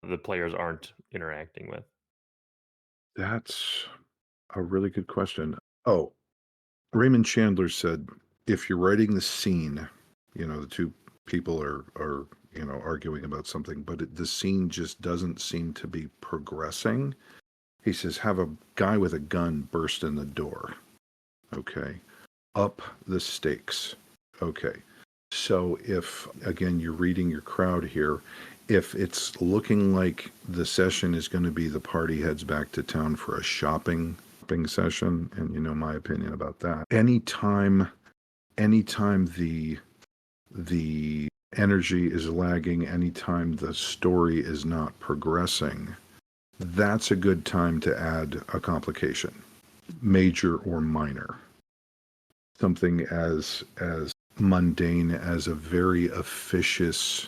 the players aren't interacting with? That's a really good question. Oh, Raymond Chandler said, if you're writing the scene, the two people are arguing about something, but the scene just doesn't seem to be progressing. He says, have a guy with a gun burst in the door. Okay. Up the stakes. Okay. So if, again, you're reading your crowd here, if it's looking like the session is going to be the party heads back to town for a shopping session, and my opinion about that. Anytime the energy is lagging, anytime the story is not progressing, that's a good time to add a complication, major or minor. Something as mundane as a very officious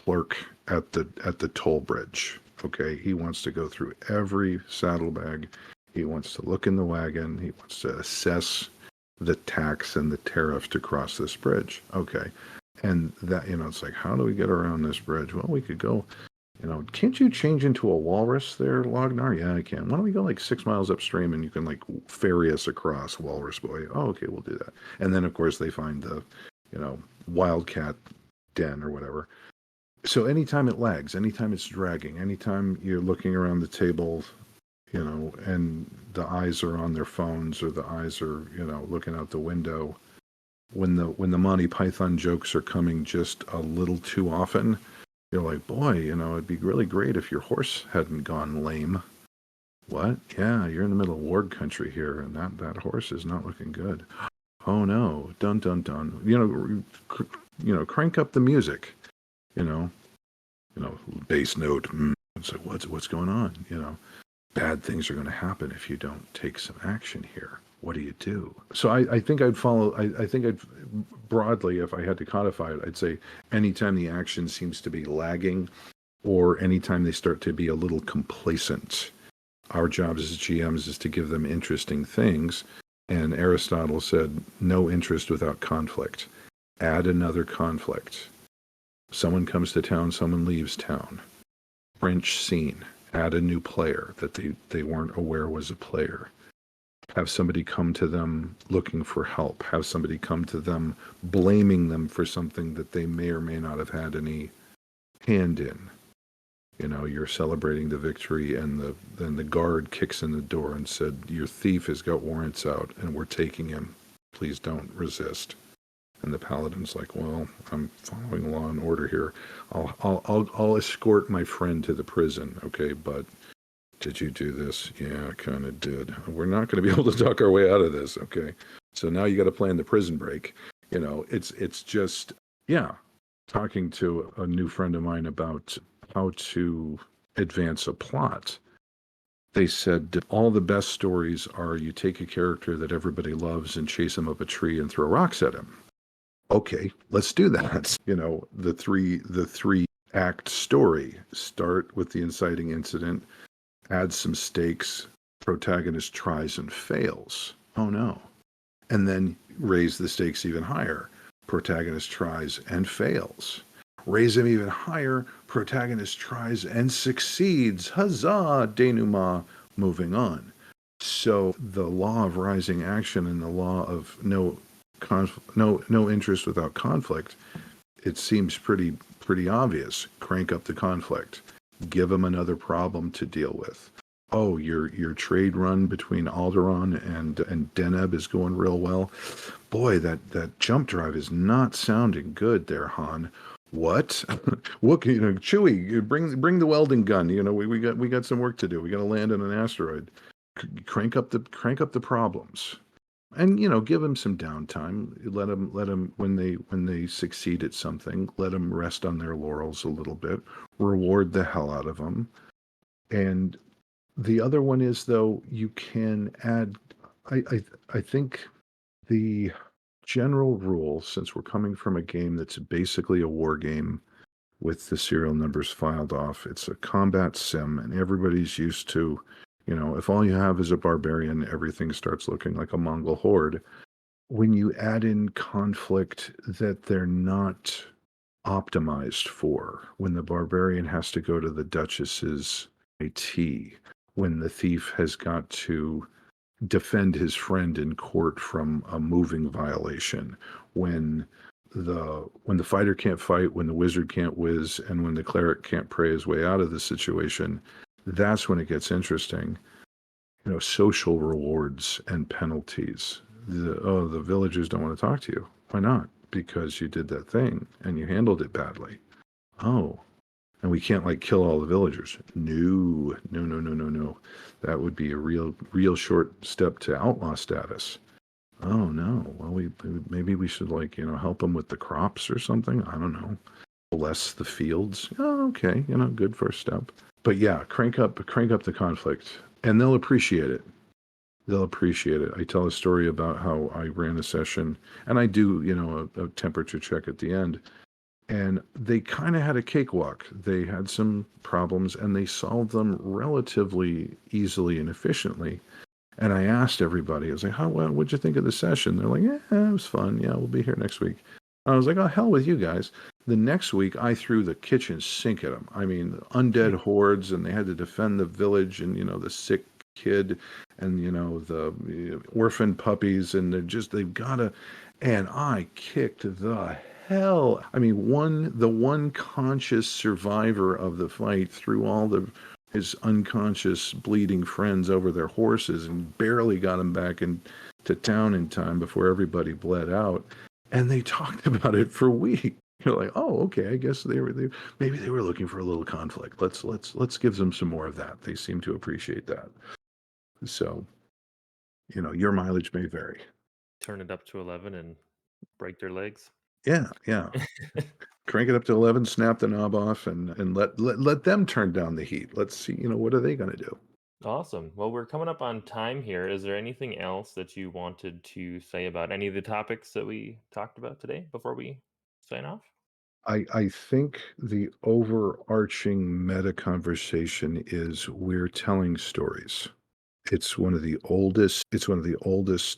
clerk at the toll bridge. Okay, he wants to go through every saddlebag. He wants to look in the wagon. He wants to assess the tax and the tariff to cross this bridge. Okay. And that, it's like, how do we get around this bridge? Well, we could go, can't you change into a walrus there, Lognar? Yeah, I can. Why don't we go like 6 miles upstream and you can like ferry us across, Walrus Boy? Oh, okay, we'll do that. And then, of course, they find the, wildcat den or whatever. So anytime it lags, anytime it's dragging, anytime you're looking around the table, and the eyes are on their phones or the eyes are, looking out the window. When the Monty Python jokes are coming just a little too often, you're like, boy, it'd be really great if your horse hadn't gone lame. What? Yeah, you're in the middle of warg country here, and that horse is not looking good. Oh no, dun dun dun. Crank up the music. Bass note. It's like, what's going on? bad things are going to happen if you don't take some action here. What do you do? So I think I'd follow, I think I'd broadly, if I had to codify it, I'd say anytime the action seems to be lagging or anytime they start to be a little complacent, our job as GMs is to give them interesting things. And Aristotle said, no interest without conflict. Add another conflict. Someone comes to town, someone leaves town. French scene. Add a new player that they weren't aware was a player. Have somebody come to them looking for help. Have somebody come to them blaming them for something that they may or may not have had any hand in. You know, you're celebrating the victory, and then the guard kicks in the door and said, "Your thief has got warrants out, and we're taking him. Please don't resist." And the paladin's like, "Well, I'm following law and order here. I'll escort my friend to the prison, okay? But did you do this? Yeah, I kind of did. We're not going to be able to talk our way out of this, okay? So now you got to plan the prison break. You know, it's just, yeah, talking to a new friend of mine about how to advance a plot. They said all the best stories are you take a character that everybody loves and chase him up a tree and throw rocks at him. Okay, let's do that. You know, the three act story. Start with the inciting incident, add some stakes, protagonist tries and fails. Oh no. And then raise the stakes even higher. Protagonist tries and fails. Raise them even higher. Protagonist tries and succeeds. Huzzah! Denouement. Moving on. So the law of rising action and the law of no interest without conflict, it seems pretty obvious. Crank up the conflict. Give them another problem to deal with. Oh, your trade run between Alderaan and Deneb is going real well. Boy, that jump drive is not sounding good there, Han. What? What? You know, Chewie, bring the welding gun. You know, we got some work to do. We got to land on an asteroid. Crank up the problems, and you know, give them some downtime. Let them when they succeed at something, let them rest on their laurels a little bit. Reward the hell out of them. And the other one is, though, you can add. I think the general rule, since we're coming from a game that's basically a war game with the serial numbers filed off, it's a combat sim, and everybody's used to, you know, if all you have is a barbarian, everything starts looking like a Mongol horde. When you add in conflict that they're not optimized for, when the barbarian has to go to the Duchess's IT, when the thief has got to defend his friend in court from a moving violation, when the fighter can't fight, when the wizard can't whiz, and when the cleric can't pray his way out of the situation, that's when it gets interesting. You know, social rewards and penalties. The villagers don't want to talk to you. Why not? Because you did that thing and you handled it badly. Oh, and we can't like kill all the villagers. No, no, no, no, no, no. That would be a real short step to outlaw status. Oh no. Well, maybe we should like, you know, help them with the crops or something. I don't know. Bless the fields. Oh, okay. You know, good first step. But yeah, crank up the conflict, and they'll appreciate it. They'll appreciate it. I tell a story about how I ran a session, and I do, you know, a temperature check at the end, and they kind of had a cakewalk. They had some problems, and they solved them relatively easily and efficiently. And I asked everybody, I was like, what'd you think of the session? They're like, yeah, it was fun. Yeah, we'll be here next week. I was like, oh, hell with you guys. The next week, I threw the kitchen sink at them. I mean, undead hordes, and they had to defend the village, and, you know, the sick kid, and, you know, the orphan puppies, and they've got to, and I kicked the hell. I mean, the one conscious survivor of the fight threw all his unconscious bleeding friends over their horses and barely got them back into town in time before everybody bled out. And they talked about it for weeks. You're like, oh, okay. I guess maybe they were looking for a little conflict. Let's give them some more of that. They seem to appreciate that. So, you know, your mileage may vary. Turn it up to 11 and break their legs. Yeah, yeah. Crank it up to 11, snap the knob off, and let them turn down the heat. Let's see, you know, what are they going to do? Awesome. Well, we're coming up on time here. Is there anything else that you wanted to say about any of the topics that we talked about today before we sign off? I think the overarching meta conversation is we're telling stories. It's one of the oldest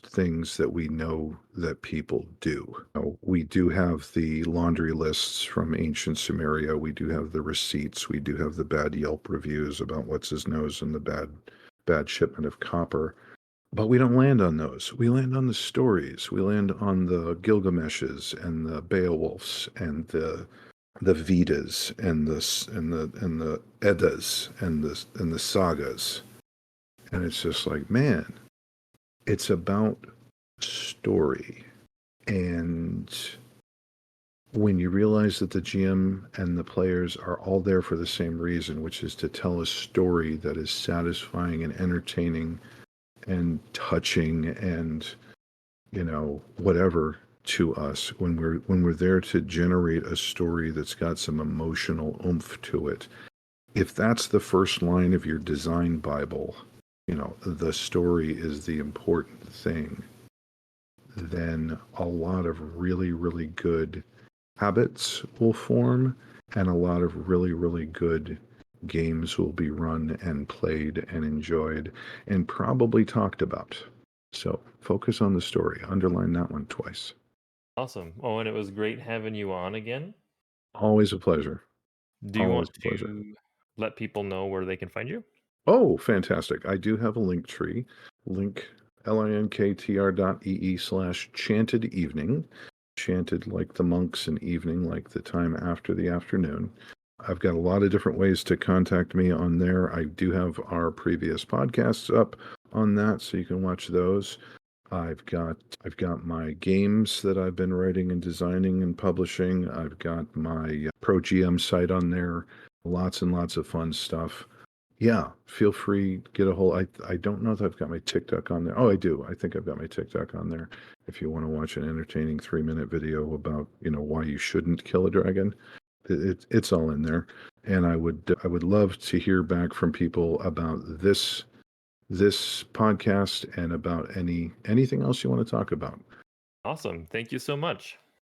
things that we know that people do. We do have the laundry lists from ancient Sumeria. We do have the receipts. We do have the bad Yelp reviews about what's his nose and the bad shipment of copper. But we don't land on those. We land on the stories. We land on the Gilgameshes and the Beowulfs and the Vedas and the Eddas and the sagas. And it's just like, man, it's about story. And when you realize that the GM and the players are all there for the same reason, which is to tell a story that is satisfying and entertaining and touching and, whatever to us, when we're there to generate a story that's got some emotional oomph to it. If that's the first line of your design Bible, the story is the important thing, then a lot of really, really good habits will form and a lot of really, really good games will be run and played and enjoyed and probably talked about. So focus on the story. Underline that one twice. Awesome. Oh, and it was great having you on again. Always a pleasure. Do you want Always a pleasure. to let people know where they can find you? Oh, fantastic. I do have a link tree. Link linktr.ee/chanted evening. Chanted like the monks and evening like the time after the afternoon. I've got a lot of different ways to contact me on there. I do have our previous podcasts up on that, so you can watch those. I've got my games that I've been writing and designing and publishing. I've got my Pro GM site on there. Lots and lots of fun stuff. Yeah, feel free, get a hold. I don't know if I've got my TikTok on there. Oh, I do. I think I've got my TikTok on there. If you want to watch an entertaining 3-minute video about, why you shouldn't kill a dragon, it's all in there. And I would love to hear back from people about this podcast and about anything else you want to talk about. Awesome. Thank you so much.